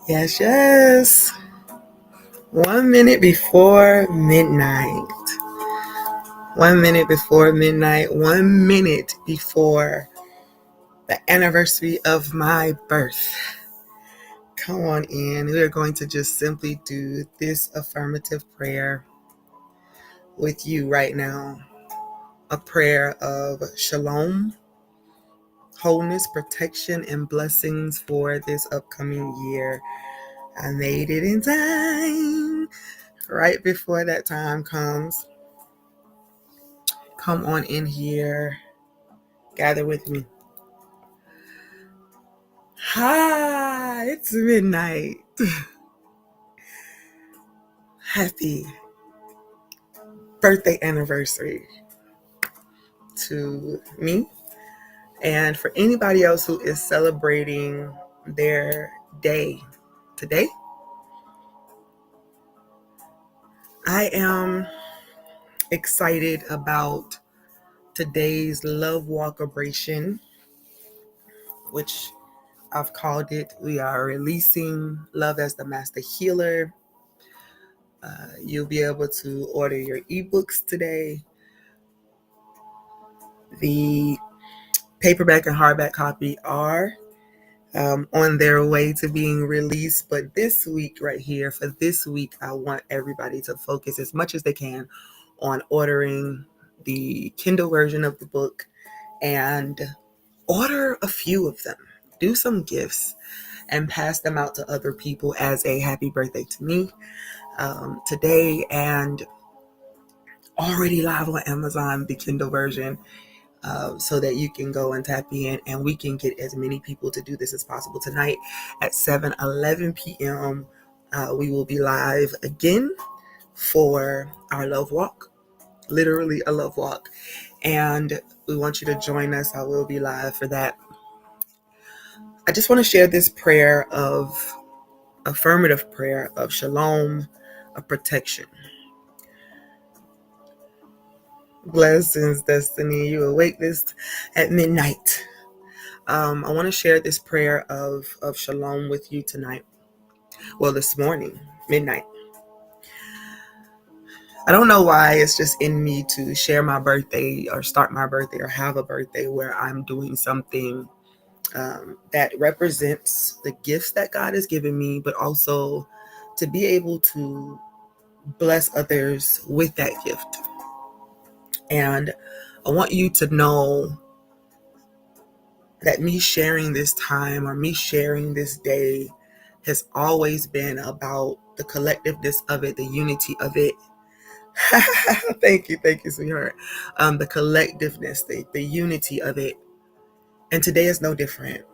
Yes, yes. 1 minute before midnight. 1 minute before midnight. 1 minute before the anniversary of my birth. Come on in. We are going to just simply do this affirmative prayer with you right now. A prayer of shalom, wholeness, protection, and blessings for this upcoming year. I made it in time. Right before that time comes, come on in here. Gather with me. Hi, it's midnight. Happy birthday anniversary to me and for anybody else who is celebrating their day today. I am excited about today's love walkabration, which I've called it. We are releasing love as the master healer. You'll be able to order your ebooks today. The paperback and hardback copy are on their way to being released. But this week right here, for this week, I want everybody to focus as much as they can on ordering the Kindle version of the book and order a few of them. Do some gifts and pass them out to other people as a happy birthday to me today, and already live on Amazon, the Kindle version, so that you can go and tap in and we can get as many people to do this as possible. Tonight at 7:11 p.m. We will be live again for our love walk, literally a love walk, and we want you to join us. I will be live for that. I just want to share this prayer of affirmative prayer of shalom, of protection. Blessings, Destiny. You awake this at midnight. I want to share this prayer of shalom with you tonight. Well, this morning, midnight. I don't know why it's just in me to share my birthday or start my birthday or have a birthday where I'm doing something that represents the gifts that God has given me, but also to be able to bless others with that gift. And I want you to know that me sharing this time or me sharing this day has always been about the collectiveness of it, the unity of it. Thank you, sweetheart. The collectiveness, the unity of it. And today is no different.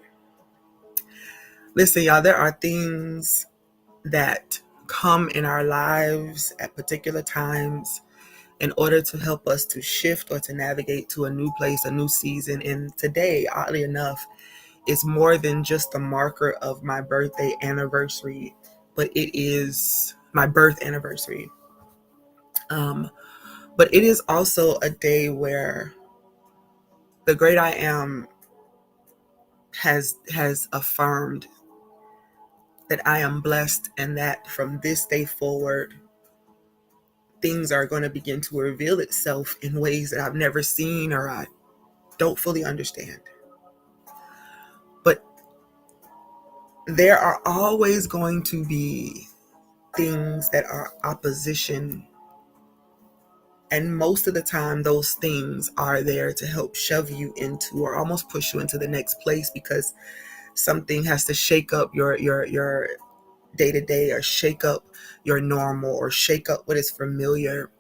Listen, y'all, there are things that come in our lives at particular times in order to help us to shift or to navigate to a new place, a new season. And today, oddly enough, is more than just a marker of my birthday anniversary, but it is my birth anniversary. But it is also a day where the great I am has affirmed that I am blessed, and that from this day forward, things are going to begin to reveal itself in ways that I've never seen or I don't fully understand. But there are always going to be things that are opposition. And most of the time, those things are there to help shove you into or almost push you into the next place, because something has to shake up your day-to-day, or shake up your normal, or shake up what is familiar.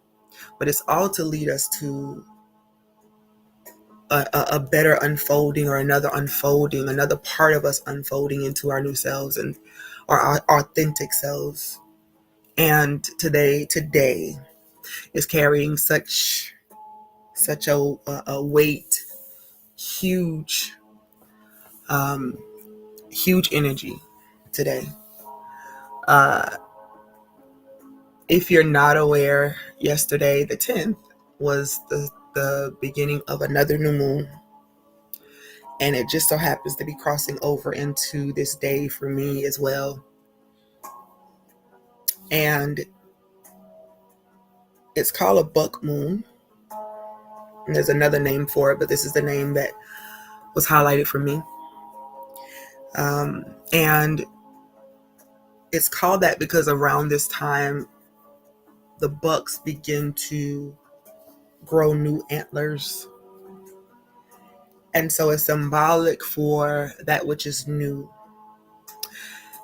But it's all to lead us to a better unfolding, or another unfolding, another part of us unfolding into our new selves and our authentic selves. And today is carrying such a weight, huge energy today. If you're not aware, yesterday, the 10th, was the beginning of another new moon. And it just so happens to be crossing over into this day for me as well. And it's called a buck moon. And there's another name for it, but this is the name that was highlighted for me. And it's called that because around this time, the bucks begin to grow new antlers. And so it's symbolic for that which is new.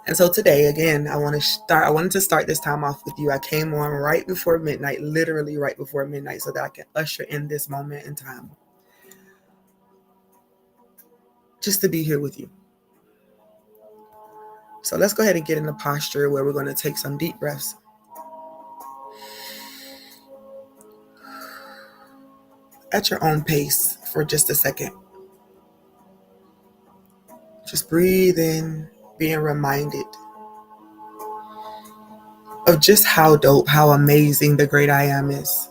And so today, again, I wanted to start this time off with you. I came on right before midnight, literally right before midnight, so that I can usher in this moment in time. Just to be here with you. So let's go ahead and get in a posture where we're going to take some deep breaths. At your own pace for just a second. Just breathe in, being reminded of just how dope, how amazing the great I am is,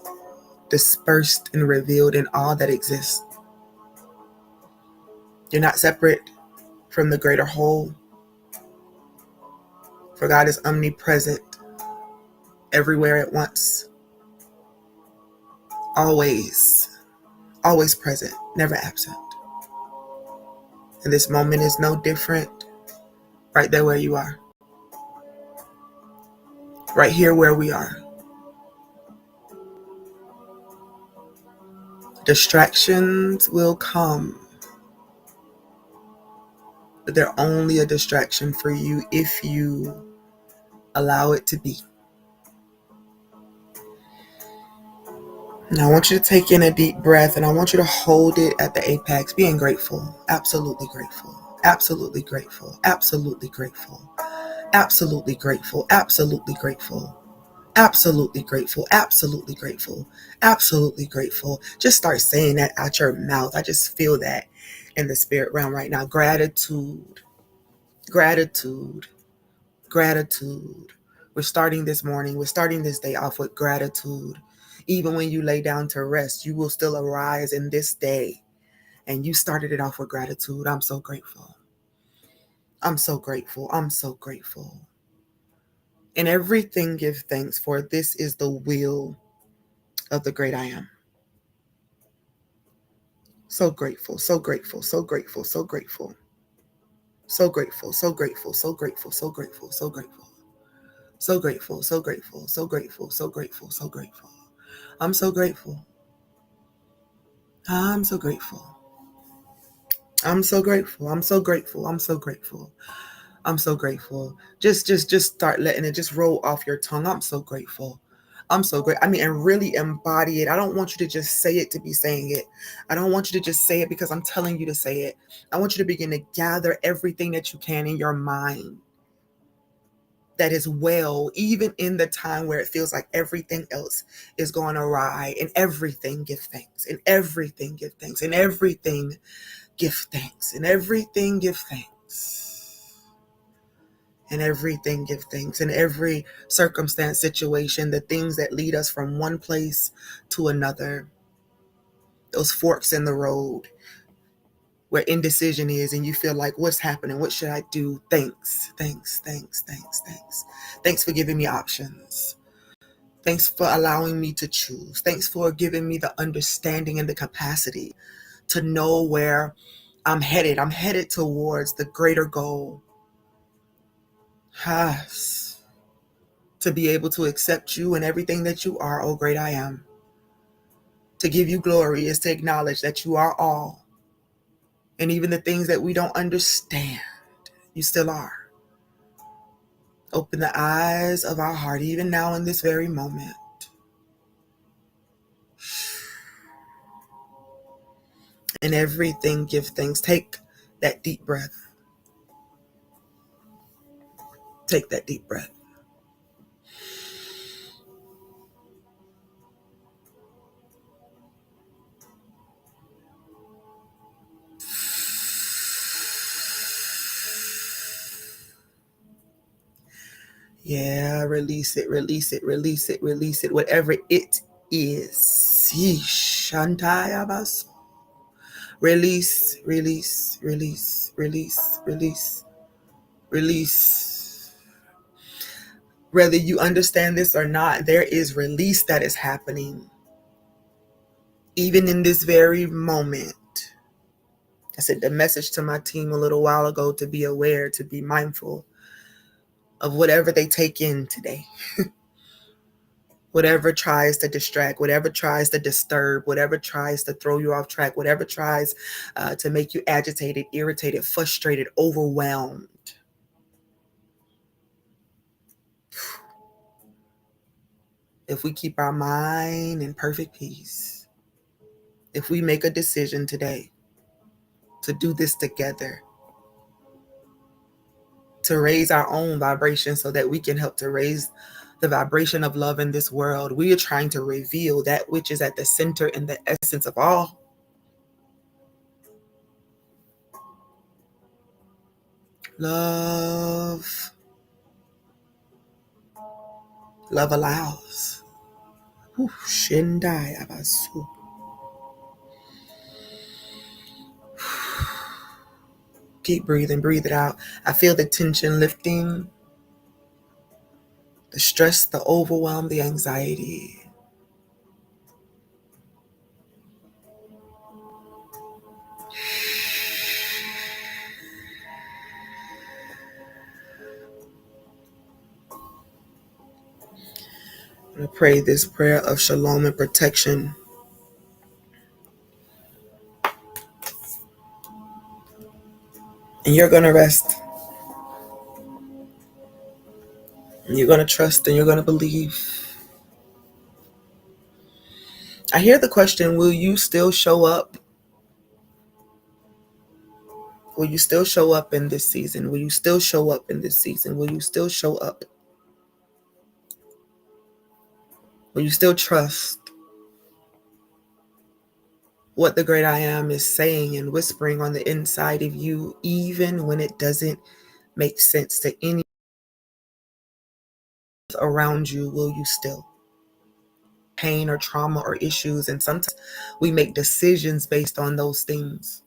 dispersed and revealed in all that exists. You're not separate from the greater whole, for God is omnipresent, everywhere at once, always present, never absent. And this moment is no different, right there where you are, right here where we are. Distractions will come, but they're only a distraction for you if you allow it to be. Now I want you to take in a deep breath, and I want you to hold it at the apex, being grateful, absolutely grateful, absolutely grateful, absolutely grateful, absolutely grateful, absolutely grateful, absolutely grateful, absolutely grateful, absolutely grateful. Just start saying that out your mouth. I just feel that in the spirit realm right now. Gratitude, gratitude, gratitude. We're starting this morning, we're starting this day off with gratitude. Even when you lay down to rest, you will still arise in this day. And you started it off with gratitude. I'm so grateful. I'm so grateful. I'm so grateful. In everything give thanks, for this is the will of the great I am. So grateful, so grateful, so grateful, so grateful. So grateful, so grateful, so grateful, so grateful, so grateful. So grateful, so grateful, so grateful, so grateful, so grateful. I'm so grateful. I'm so grateful. I'm so grateful. I'm so grateful. I'm so grateful. I'm so grateful. Just start letting it just roll off your tongue. I'm so grateful. I'm so great. I mean, and really embody it. I don't want you to just say it to be saying it. I don't want you to just say it because I'm telling you to say it. I want you to begin to gather everything that you can in your mind that is well, even in the time where it feels like everything else is going awry. In everything, give thanks. In everything, give thanks. In everything, give thanks. In everything, give thanks. In everything, give thanks. In every circumstance, situation, the things that lead us from one place to another, those forks in the road where indecision is and you feel like, what's happening? What should I do? Thanks, thanks, thanks, thanks, thanks. Thanks for giving me options. Thanks for allowing me to choose. Thanks for giving me the understanding and the capacity to know where I'm headed. I'm headed towards the greater goal. Has to be able to accept you and everything that you are, oh great I am. To give you glory is to acknowledge that you are all. And even the things that we don't understand, you still are. Open the eyes of our heart, even now in this very moment. In everything, give thanks. Take that deep breath. Take that deep breath. Yeah, release it, release it, release it, release it, whatever it is. Release, release, release, release, release, release. Whether you understand this or not, there is release that is happening. Even in this very moment. I sent a message to my team a little while ago to be aware, to be mindful of whatever they take in today. Whatever tries to distract, whatever tries to disturb, whatever tries to throw you off track, whatever tries to make you agitated, irritated, frustrated, overwhelmed. If we keep our mind in perfect peace, if we make a decision today to do this together, to raise our own vibration so that we can help to raise the vibration of love in this world, we are trying to reveal that which is at the center and the essence of all. Love. Love allows. Shindai abasu. Keep breathing, breathe it out. I feel the tension lifting, the stress, the overwhelm, the anxiety. I'm going to pray this prayer of shalom and protection. And you're going to rest. And you're going to trust and you're going to believe. I hear the question, will you still show up? Will you still show up in this season? Will you still show up in this season? Will you still show up? Will you still trust what the great I am is saying and whispering on the inside of you, even when it doesn't make sense to any around you? Will you still? Pain or trauma or issues, and sometimes we make decisions based on those things.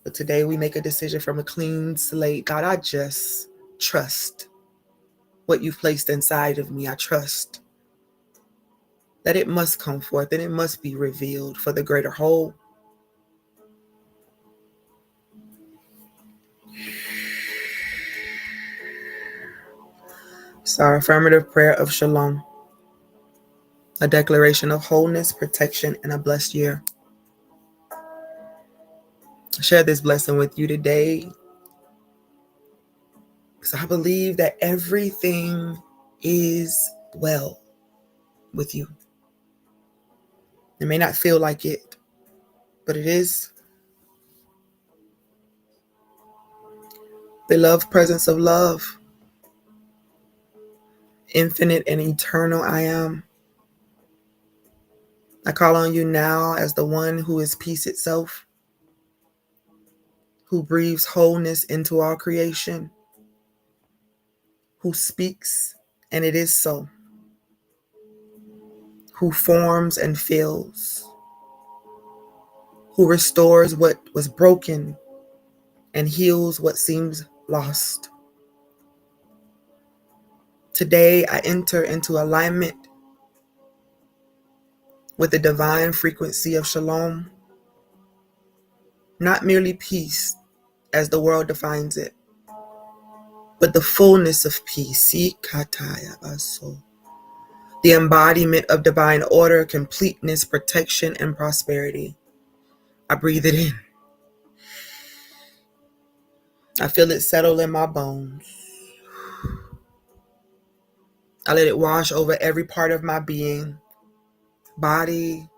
But today we make a decision from a clean slate. God, I just trust what you've placed inside of me. I trust that it must come forth and it must be revealed for the greater whole. It's our affirmative prayer of shalom, a declaration of wholeness, protection, and a blessed year. Share this blessing with you today, because I believe that everything is well with you. It may not feel like it, but it is. Beloved presence of love, infinite and eternal I am. I call on you now as the one who is peace itself, who breathes wholeness into all creation, who speaks and it is so, who forms and fills, who restores what was broken and heals what seems lost. Today I enter into alignment with the divine frequency of shalom, not merely peace as the world defines it, but the fullness of peace, the embodiment of divine order, completeness, protection, and prosperity. I breathe it in. I feel it settle in my bones. I let it wash over every part of my being, body,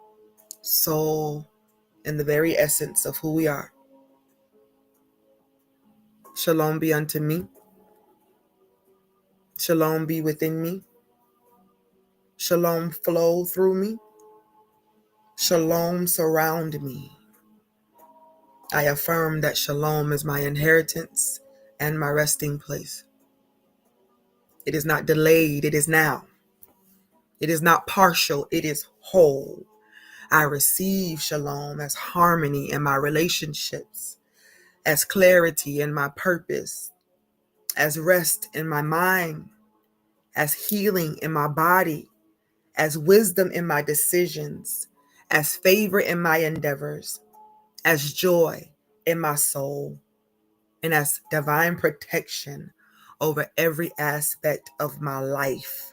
soul, and the very essence of who we are. Shalom be unto me. Shalom be within me. Shalom flow through me. Shalom surround me. I affirm that shalom is my inheritance and my resting place. It is not delayed, it is now. It is not partial, it is whole. I receive shalom as harmony in my relationships, as clarity in my purpose, as rest in my mind, as healing in my body, as wisdom in my decisions, as favor in my endeavors, as joy in my soul, and as divine protection over every aspect of my life.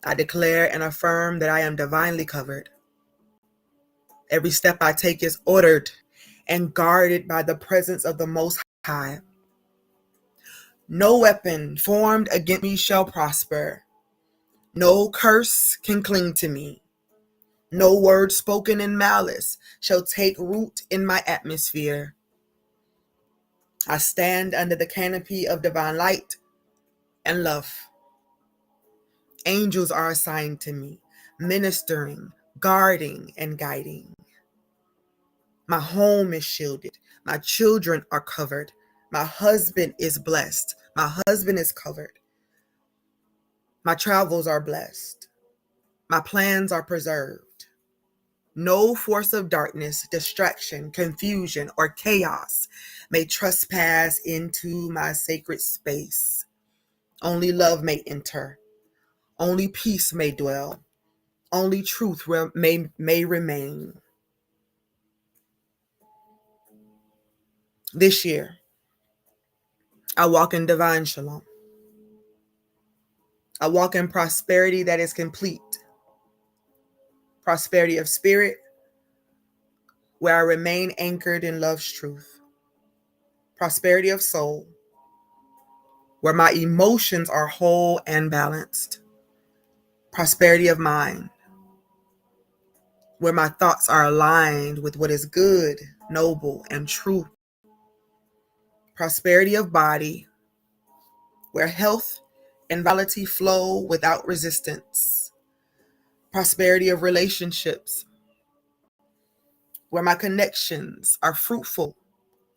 I declare and affirm that I am divinely covered. Every step I take is ordered and guarded by the presence of the Most High. No weapon formed against me shall prosper. No curse can cling to me. No word spoken in malice shall take root in my atmosphere. I stand under the canopy of divine light and love. Angels are assigned to me, ministering, guarding, and guiding. My home is shielded. My children are covered. My husband is blessed. My husband is covered. My travels are blessed. My plans are preserved. No force of darkness, distraction, confusion, or chaos may trespass into my sacred space. Only love may enter. Only peace may dwell. Only truth may remain. This year, I walk in divine shalom. I walk in prosperity that is complete. Prosperity of spirit, where I remain anchored in love's truth. Prosperity of soul, where my emotions are whole and balanced. Prosperity of mind, where my thoughts are aligned with what is good, noble, and true. Prosperity of body, where health and vitality flow without resistance. Prosperity of relationships, where my connections are fruitful,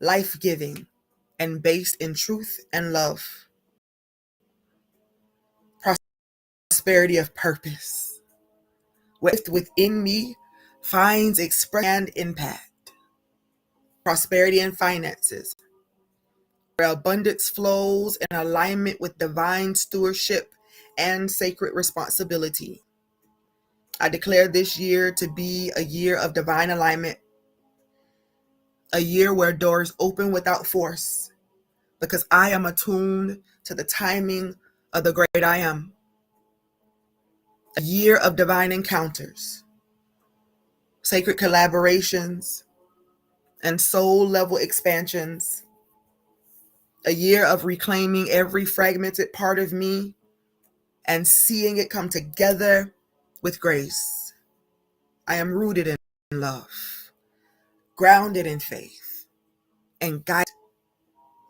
life-giving, and based in truth and love. Prosperity of purpose, where within me finds expression and impact. Prosperity in finances, where abundance flows in alignment with divine stewardship and sacred responsibility. I declare this year to be a year of divine alignment, a year where doors open without force, because I am attuned to the timing of the great I am. A year of divine encounters, sacred collaborations, and soul level expansions. A year of reclaiming every fragmented part of me and seeing it come together with grace. I am rooted in love, grounded in faith, and guided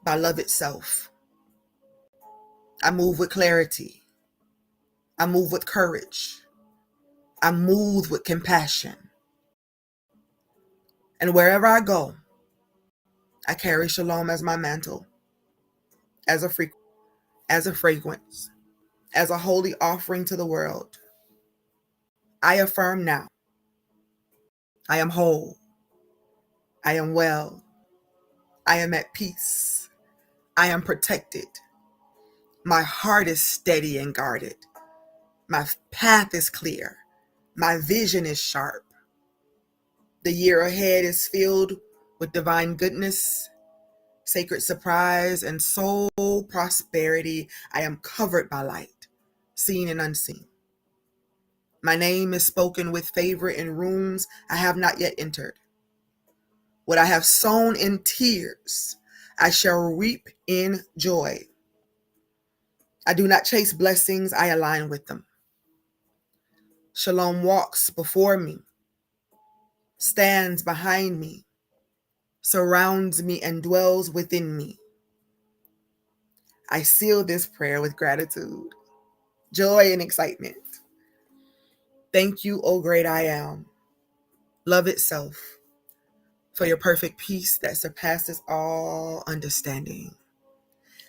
by love itself. I move with clarity. I move with courage. I move with compassion. And wherever I go, I carry shalom as my mantle, as a fragrance, as a holy offering to the world. I affirm now, I am whole. I am well. I am at peace. I am protected. My heart is steady and guarded. My path is clear. My vision is sharp. The year ahead is filled with divine goodness, sacred surprise, and soul prosperity. I am covered by light, seen and unseen. My name is spoken with favor in rooms I have not yet entered. What I have sown in tears, I shall reap in joy. I do not chase blessings, I align with them. Shalom walks before me, stands behind me, surrounds me, and dwells within me. I seal this prayer with gratitude, joy, and excitement. Thank you, O great I am, love itself, for your perfect peace that surpasses all understanding.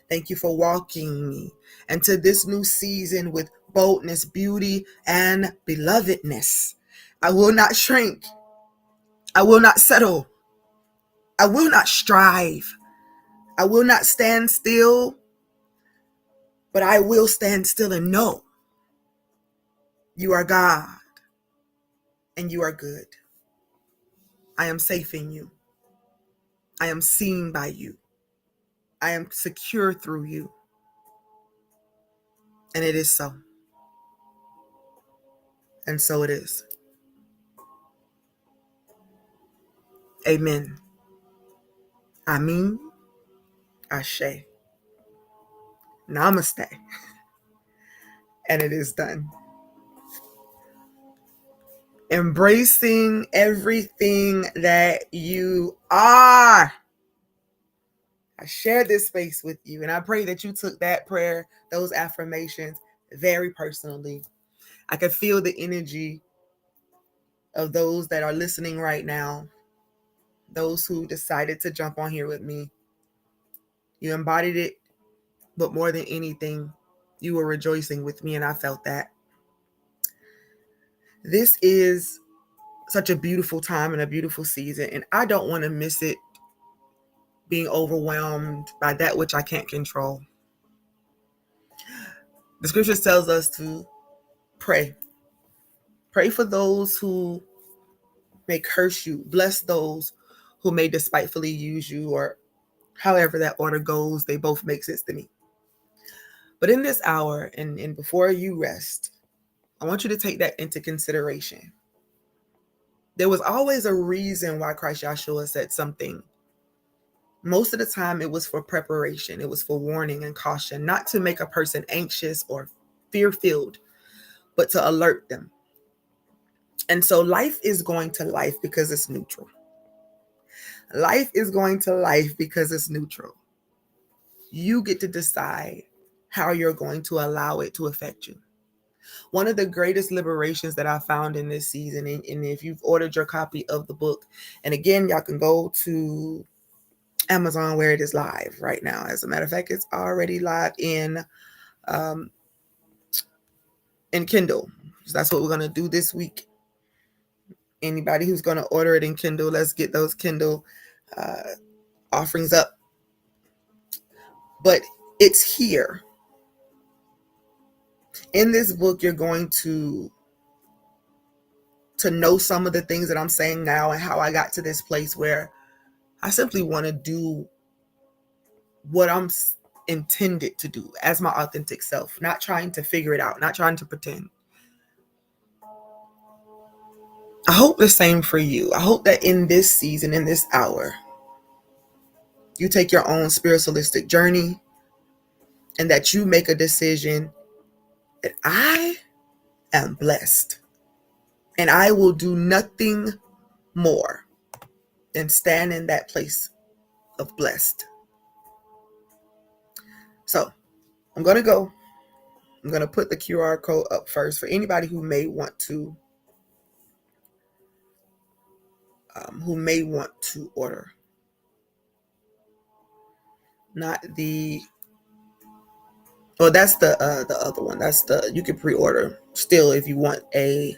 Thank you for walking me into this new season with boldness, beauty, and belovedness. I will not shrink. I will not settle. I will not strive. I will not stand still, but I will stand still and know you are God and you are good. I am safe in you. I am seen by you. I am secure through you. And it is so. And so it is. Amen. Amin. Ashe. Namaste. And it is done. Embracing everything that you are. I shared this space with you, and I pray that you took that prayer, those affirmations, very personally. I could feel the energy of those that are listening right now, those who decided to jump on here with me. You embodied it, but more than anything, you were rejoicing with me, and I felt that. This is such a beautiful time and a beautiful season, and I don't want to miss it being overwhelmed by that which I can't control. The scriptures tells us to pray. Pray for those who may curse you. Bless those who may despitefully use you, or however that order goes. They both make sense to me. But in this hour and before you rest, I want you to take that into consideration. There was always a reason why Christ Yahshua said something. Most of the time it was for preparation. It was for warning and caution, not to make a person anxious or fear-filled, but to alert them. And so life is going to life because it's neutral. Life is going to life because it's neutral. You get to decide how you're going to allow it to affect you. One of the greatest liberations that I found in this season, and if you've ordered your copy of the book, and again, y'all can go to Amazon where it is live right now. As a matter of fact, it's already live in Kindle. So that's what we're going to do this week. Anybody who's going to order it in Kindle, let's get those Kindle offerings up. But it's here. In this book, you're going to know some of the things that I'm saying now and how I got to this place where I simply want to do what I'm intended to do as my authentic self, not trying to figure it out, not trying to pretend. I hope the same for you. I hope that in this season, in this hour, you take your own spiritualistic journey and that you make a decision that I am blessed and I will do nothing more than stand in that place of blessed. So I'm going to go. I'm going to put the QR code up first for anybody who may want to order. Not the that's the other one. That's the, you can pre-order still if you want a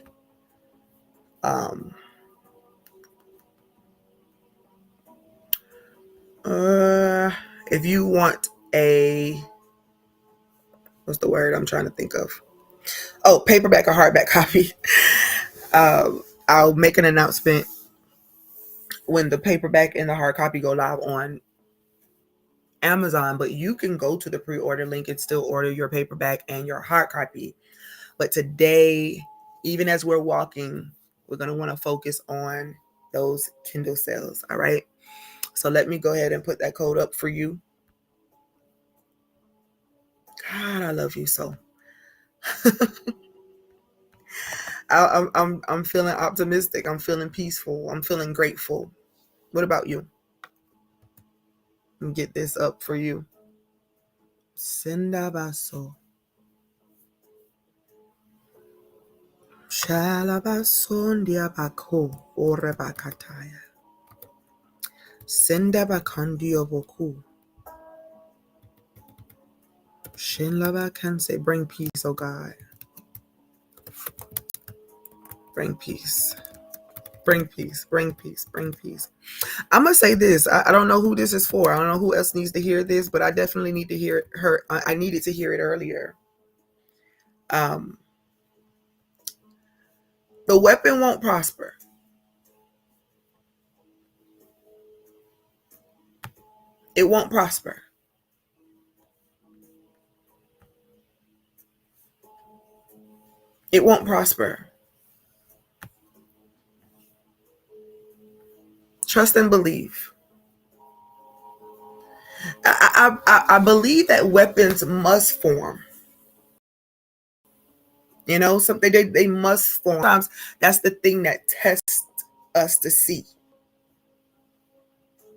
if you want a, what's the word I'm trying to think of? Oh, paperback or hardback copy. I'll make an announcement when the paperback and the hard copy go live on Amazon, but you can go to the pre-order link and still order your paperback and your hard copy. But today, even as we're walking, we're going to want to focus on those Kindle sales. All right. So let me go ahead and put that code up for you. God, I love you so. I'm feeling optimistic. I'm feeling peaceful. I'm feeling grateful. What about you? Let me get this up for you. Sendabaso. Shalabasondia bako orebakataya. Sendabakandio boku. Shinlaba can say, bring peace, oh God. Bring peace. Bring peace, bring peace, bring peace. I'm going to say this. I don't know who this is for. I don't know who else needs to hear this, but I definitely need to hear it. I needed to hear it earlier. The weapon won't prosper. It won't prosper. It won't prosper. Trust and believe. I believe that weapons must form. You know, something they must form. Sometimes that's the thing that tests us to see.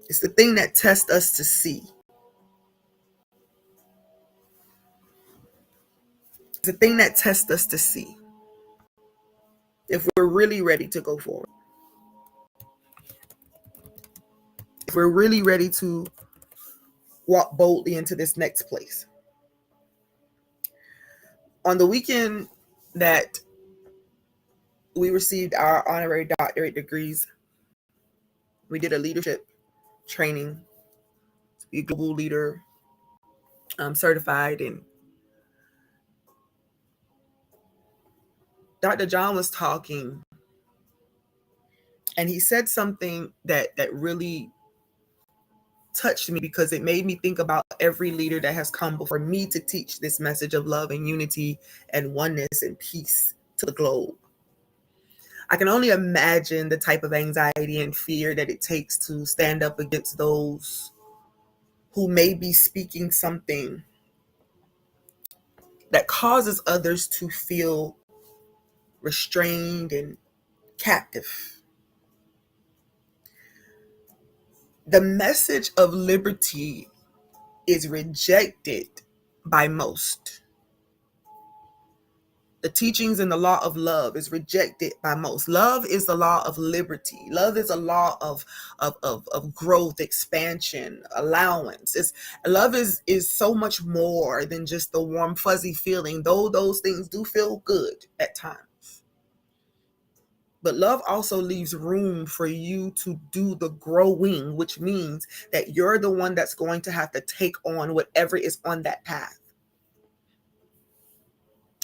It's the thing that tests us to see. It's the thing that tests us to see if we're really ready to go forward. If we're really ready to walk boldly into this next place. On the weekend that we received our honorary doctorate degrees, we did a leadership training to be a global leader, certified. And Dr. John was talking, and he said something that really touched me, because it made me think about every leader that has come before me to teach this message of love and unity and oneness and peace to the globe. I can only imagine the type of anxiety and fear that it takes to stand up against those who may be speaking something that causes others to feel restrained and captive. The message of liberty is rejected by most. The teachings and the law of love is rejected by most. Love is the law of liberty. Love is a law of growth, expansion, allowance. Love is so much more than just the warm, fuzzy feeling, though those things do feel good at times. But love also leaves room for you to do the growing, which means that you're the one that's going to have to take on whatever is on that path.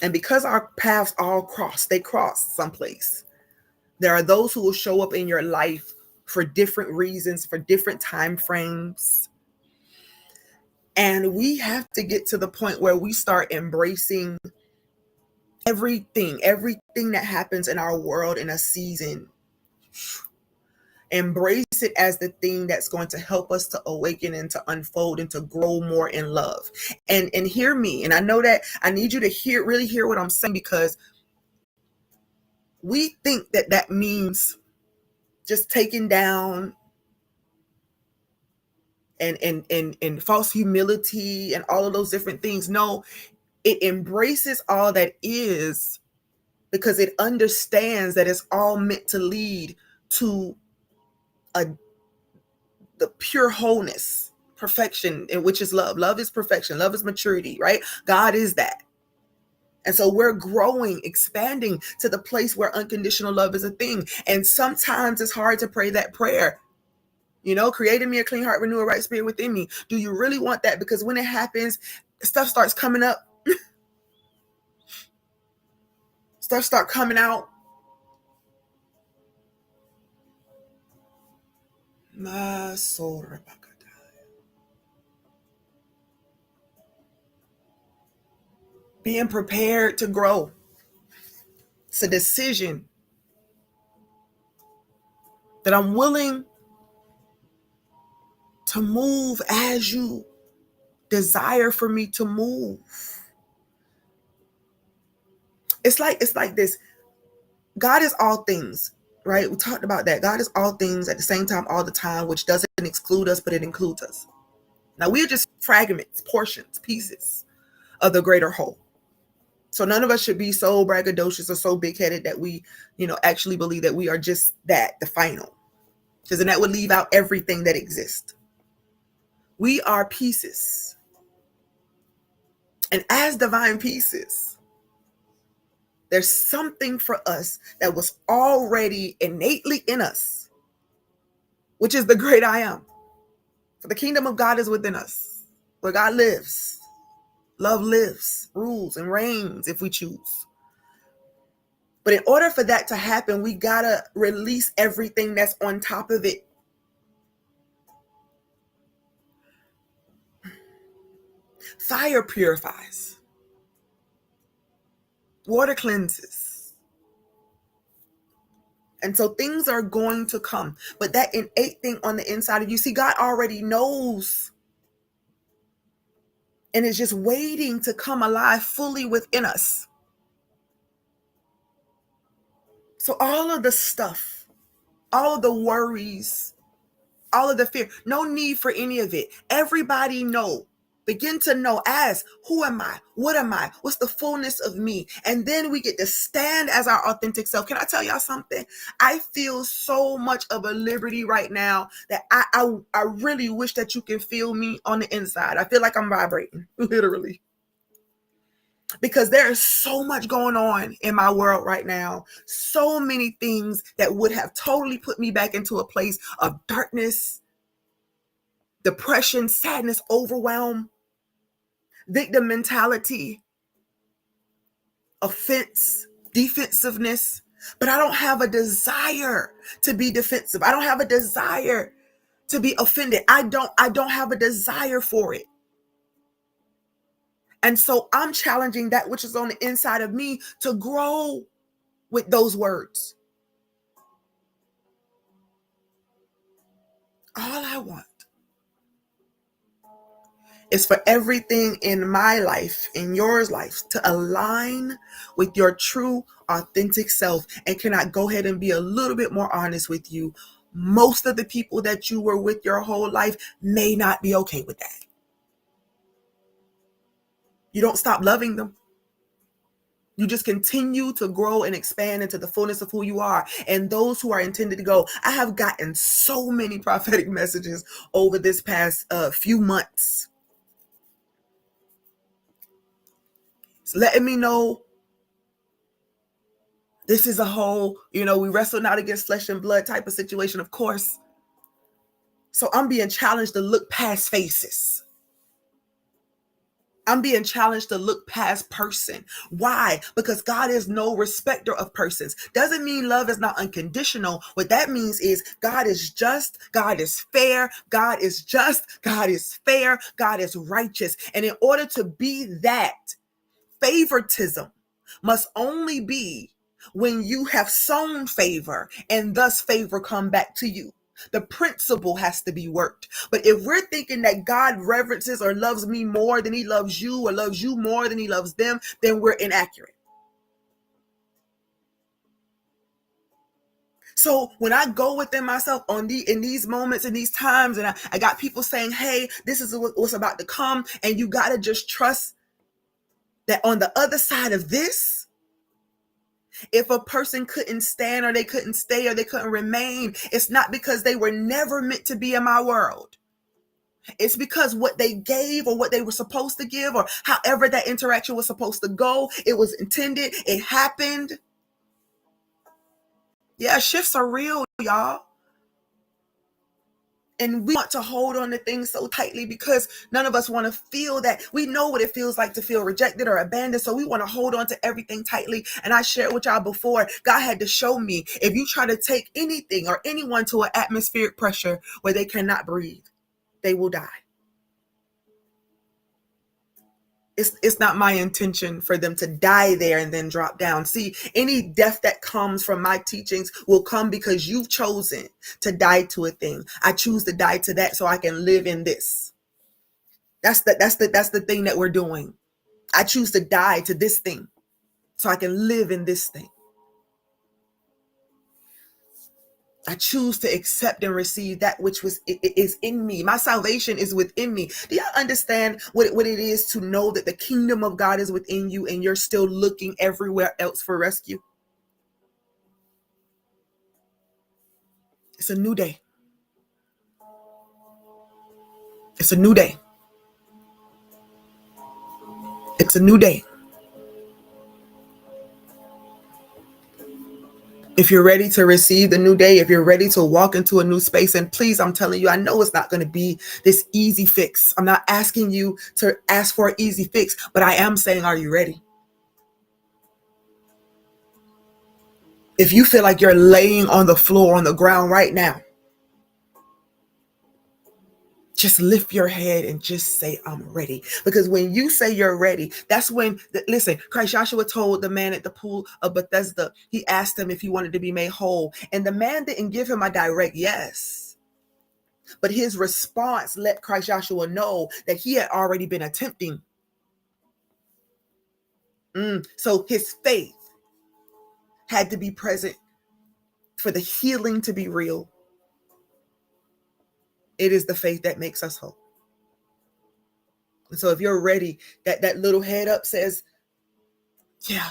And because our paths all cross, they cross someplace. There are those who will show up in your life for different reasons, for different time frames. And we have to get to the point where we start embracing everything that happens in our world in a season. Embrace it as the thing that's going to help us to awaken and to unfold and to grow more in love. And hear me. And I know that I need you to really hear what I'm saying, because we think that means just taking down and false humility and all of those different things. No, it embraces all that is, because it understands that it's all meant to lead to the pure wholeness, perfection, and which is love. Love is perfection. Love is maturity, right? God is that. And so we're growing, expanding to the place where unconditional love is a thing. And sometimes it's hard to pray that prayer. You know, creating me a clean heart, renew a right spirit within me. Do you really want that? Because when it happens, stuff starts coming up. Stuff start coming out. Being prepared to grow. It's a decision that I'm willing to move as you desire for me to move. It's like this. God is all things, right? We talked about that. God is all things at the same time, all the time, which doesn't exclude us, but it includes us. Now we're just fragments, portions, pieces of the greater whole. So none of us should be so braggadocious or so big-headed that we, actually believe that we are just that, the final. Because then that would leave out everything that exists. We are pieces. And as divine pieces, There's something for us that was already innately in us, which is the great I am. For the kingdom of God is within us, where God lives. Love lives, rules, and reigns if we choose. But in order for that to happen, we gotta release everything that's on top of it. Fire purifies. Water cleanses. And so things are going to come. But that innate thing on the inside of you, see, God already knows. And is just waiting to come alive fully within us. So all of the stuff, all of the worries, all of the fear, no need for any of it. Everybody know. Begin to know, ask, who am I? What am I? What's the fullness of me? And then we get to stand as our authentic self. Can I tell y'all something? I feel so much of a liberty right now that I really wish that you can feel me on the inside. I feel like I'm vibrating, literally. Because there is so much going on in my world right now. So many things that would have totally put me back into a place of darkness, depression, sadness, overwhelm, victim mentality, offense, defensiveness. But I don't have a desire to be defensive. I don't have a desire to be offended. I don't have a desire for it. And so I'm challenging that which is on the inside of me to grow with those words. All I want is for everything in my life, in yours life, to align with your true, authentic self. And can I go ahead and be a little bit more honest with you? Most of the people that you were with your whole life may not be okay with that. You don't stop loving them. You just continue to grow and expand into the fullness of who you are. And those who are intended to go, I have gotten so many prophetic messages over this past few months. It's letting me know this is a whole, we wrestle not against flesh and blood type of situation, of course. So I'm being challenged to look past faces. I'm being challenged to look past person. Why? Because God is no respecter of persons. Doesn't mean love is not unconditional. What that means is God is just, God is fair, God is just, God is fair, God is righteous. And in order to be that, favoritism must only be when you have sown favor and thus favor come back to you. The principle has to be worked. But if we're thinking that God reverences or loves me more than he loves you or loves you more than he loves them, then we're inaccurate. So when I go within myself in these moments, in these times, and I got people saying, hey, this is what's about to come. And you got to just trust that on the other side of this, if a person couldn't stand or they couldn't stay or they couldn't remain, it's not because they were never meant to be in my world. It's because what they gave or what they were supposed to give or however that interaction was supposed to go, it was intended, it happened. Yeah, shifts are real, y'all. And we want to hold on to things so tightly because none of us want to feel that. We know what it feels like to feel rejected or abandoned. So we want to hold on to everything tightly. And I shared with y'all before, God had to show me, if you try to take anything or anyone to an atmospheric pressure where they cannot breathe, they will die. It's not my intention for them to die there and then drop down. See, any death that comes from my teachings will come because you've chosen to die to a thing. I choose to die to that so I can live in this. That's the thing that we're doing. I choose to die to this thing so I can live in this thing. I choose to accept and receive that which is in me. My salvation is within me. Do y'all understand what it is to know that the kingdom of God is within you and you're still looking everywhere else for rescue? It's a new day. It's a new day. It's a new day. If you're ready to receive the new day, if you're ready to walk into a new space, and please, I'm telling you, I know it's not going to be this easy fix. I'm not asking you to ask for an easy fix, but I am saying, are you ready? If you feel like you're laying on the floor, on the ground right now, just lift your head and just say, I'm ready. Because when you say you're ready, that's when, listen, Christ Joshua told the man at the pool of Bethesda, he asked him if he wanted to be made whole. And the man didn't give him a direct yes. But his response let Christ Joshua know that he had already been attempting. So his faith had to be present for the healing to be real. It is the faith that makes us whole. And so if you're ready, that little head up says, yeah,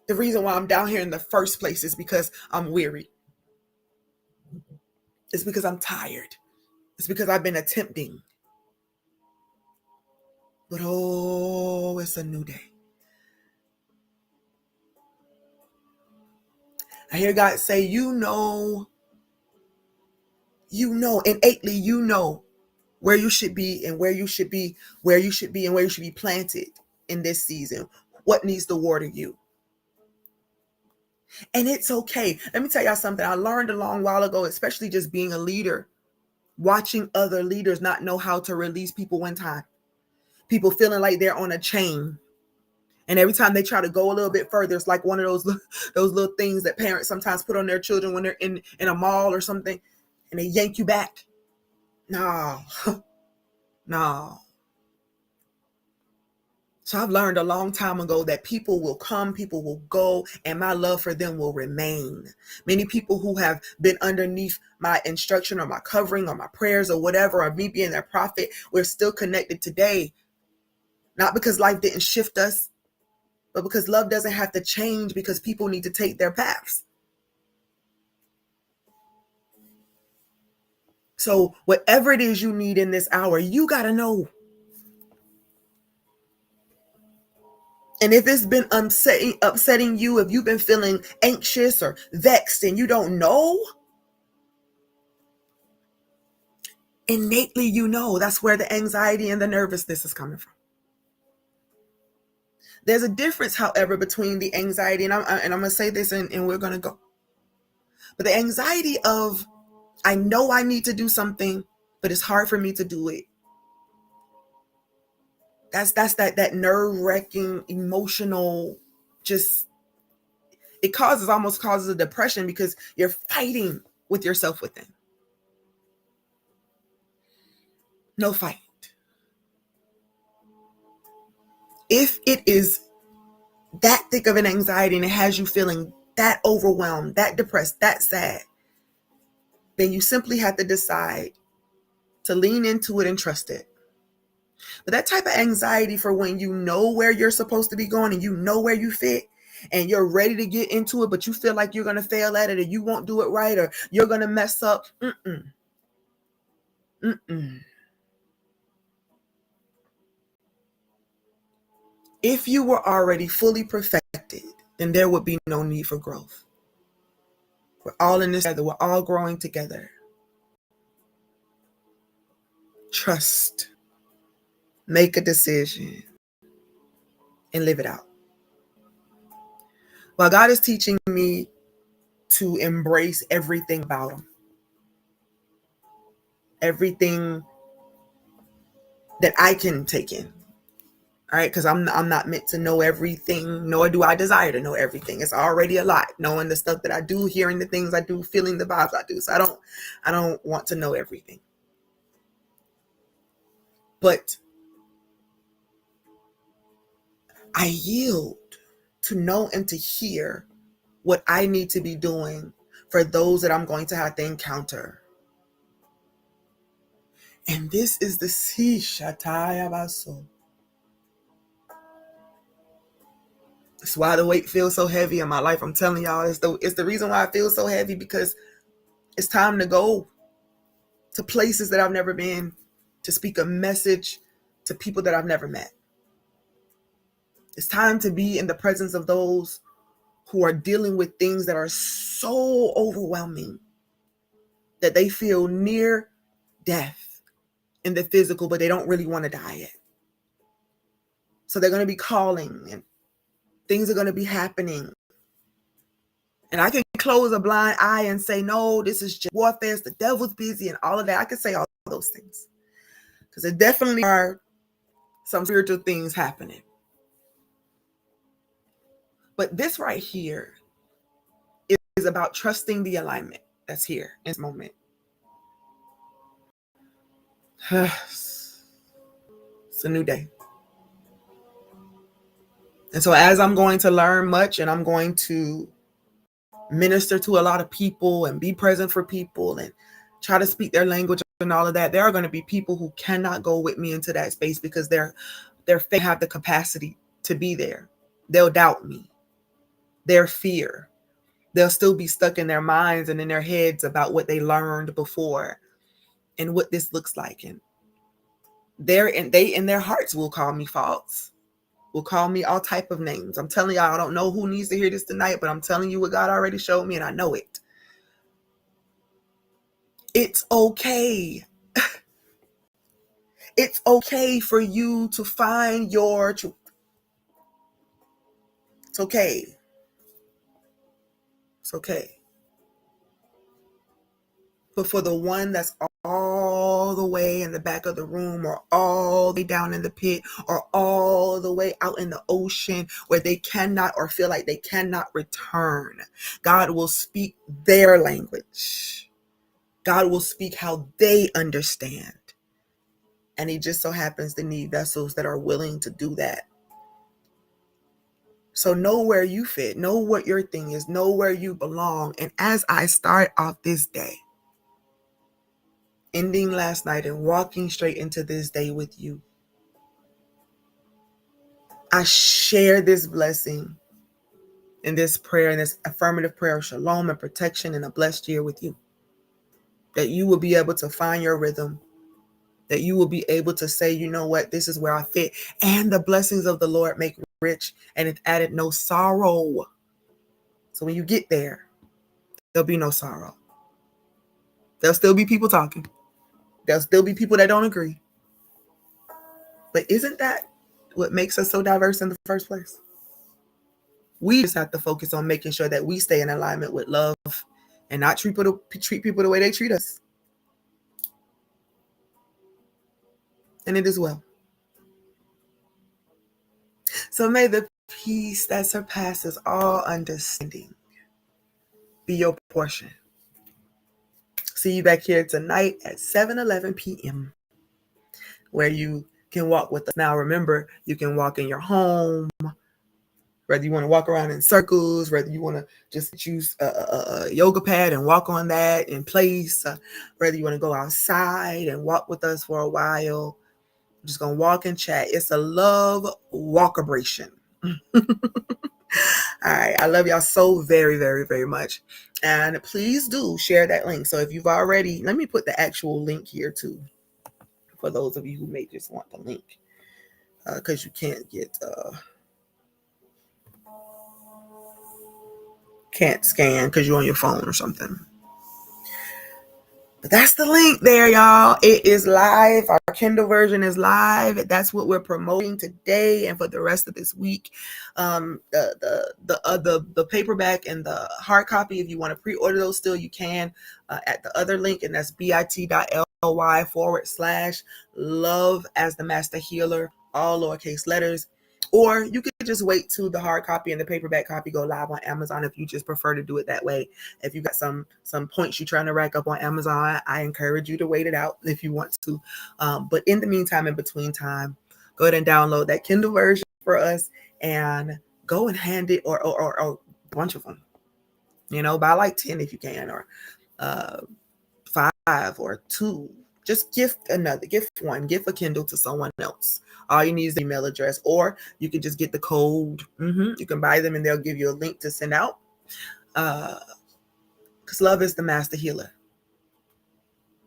the reason why I'm down here in the first place is because I'm weary. It's because I'm tired. It's because I've been attempting. But oh, it's a new day. I hear God say, innately, where you should be and where you should be planted in this season. What needs to water you? And it's okay. Let me tell y'all something I learned a long while ago, especially just being a leader, watching other leaders not know how to release people one time. People feeling like they're on a chain. And every time they try to go a little bit further, it's like one of those little things that parents sometimes put on their children when they're in a mall or something, and they yank you back. No. No. So I've learned a long time ago that people will come, people will go, and my love for them will remain. Many people who have been underneath my instruction or my covering or my prayers or whatever, or me being their prophet, we're still connected today. Not because life didn't shift us, but because love doesn't have to change because people need to take their paths. So whatever it is you need in this hour, you got to know. And if it's been upsetting you, if you've been feeling anxious or vexed and you don't know, innately that's where the anxiety and the nervousness is coming from. There's a difference, however, between the anxiety, and I'm going to say this and we're going to go. But the anxiety of, I know I need to do something, but it's hard for me to do it. That's that nerve-wracking, emotional, it almost causes a depression because you're fighting with yourself within. No fight. If it is that thick of an anxiety and it has you feeling that overwhelmed, that depressed, that sad, then you simply have to decide to lean into it and trust it. But that type of anxiety for when you know where you're supposed to be going and you know where you fit and you're ready to get into it, but you feel like you're going to fail at it or you won't do it right or you're going to mess up. If you were already fully perfected, then there would be no need for growth. We're all in this together. We're all growing together. Trust. Make a decision and live it out. While God is teaching me to embrace everything about Him, everything that I can take in, all right? Because I'm not meant to know everything, nor do I desire to know everything. It's already a lot, knowing the stuff that I do, hearing the things I do, feeling the vibes I do. So I don't want to know everything. But I yield to know and to hear what I need to be doing for those that I'm going to have to encounter. And this is the Shataya Baso. That's why the weight feels so heavy in my life. I'm telling y'all, it's the reason why I feel so heavy, because it's time to go to places that I've never been, to speak a message to people that I've never met. It's time to be in the presence of those who are dealing with things that are so overwhelming that they feel near death in the physical, but they don't really want to die yet. So they're going to be calling and things are going to be happening. And I can close a blind eye and say, no, this is just warfare. The devil's busy and all of that. I can say all those things because there definitely are some spiritual things happening. But this right here is about trusting the alignment that's here in this moment. It's a new day. And so as I'm going to learn much and I'm going to minister to a lot of people and be present for people and try to speak their language and all of that, there are going to be people who cannot go with me into that space because their faith have the capacity to be there. They'll doubt me. Their fear. They'll still be stuck in their minds and in their heads about what they learned before and what this looks like. And they in their hearts will call me false. Will call me all type of names. I'm telling y'all, I don't know who needs to hear this tonight, but I'm telling you what God already showed me and I know it. It's okay. It's okay for you to find your truth. It's okay. It's okay. But for the one that's all the way in the back of the room or all the way down in the pit or all the way out in the ocean where they cannot or feel like they cannot return, God will speak their language. God will speak how they understand. And he just so happens to need vessels that are willing to do that. So know where you fit, know what your thing is, know where you belong. And as I start off this day, ending last night and walking straight into this day with you, I share this blessing and this prayer and this affirmative prayer of shalom and protection and a blessed year with you. That you will be able to find your rhythm. That you will be able to say, you know what, this is where I fit. And the blessings of the Lord make rich and it added no sorrow. So when you get there, there'll be no sorrow. There'll still be people talking. There'll still be people that don't agree. But isn't that what makes us so diverse in the first place? We just have to focus on making sure that we stay in alignment with love and not treat people the way they treat us. And it is well. So may the peace that surpasses all understanding be your portion. See you back here tonight at 7:11 p.m. where you can walk with us. Now remember, you can walk in your home, whether you want to walk around in circles, whether you want to just choose a yoga pad and walk on that in place, whether you want to go outside and walk with us for a while. I'm just going to walk and chat. It's a love walkabration. All right. I love y'all so very, very, very much. And please do share that link. So if you've already, let me put the actual link here too, for those of you who may just want the link, because you can't scan because you're on your phone or something. But that's the link there, y'all. It is live. Our Kindle version is live. That's what we're promoting today and for the rest of this week. The paperback and the hard copy, if you want to pre-order those still, you can at the other link, and that's bit.ly/love as the master healer, all lowercase letters. Or you could just wait till the hard copy and the paperback copy go live on Amazon if you just prefer to do it that way. If you got some points you're trying to rack up on Amazon, I encourage you to wait it out if you want to. But in the meantime, in between time, go ahead and download that Kindle version for us and go and hand it or a bunch of them. Buy like 10 if you can, or 5 or 2. Just gift one, gift a Kindle to someone else. All you need is the email address, or you can just get the code. You can buy them and they'll give you a link to send out. Because love is the master healer.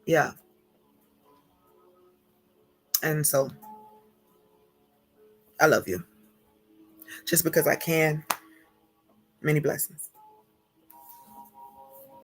Yeah. And so I love you. Just because I can Many blessings.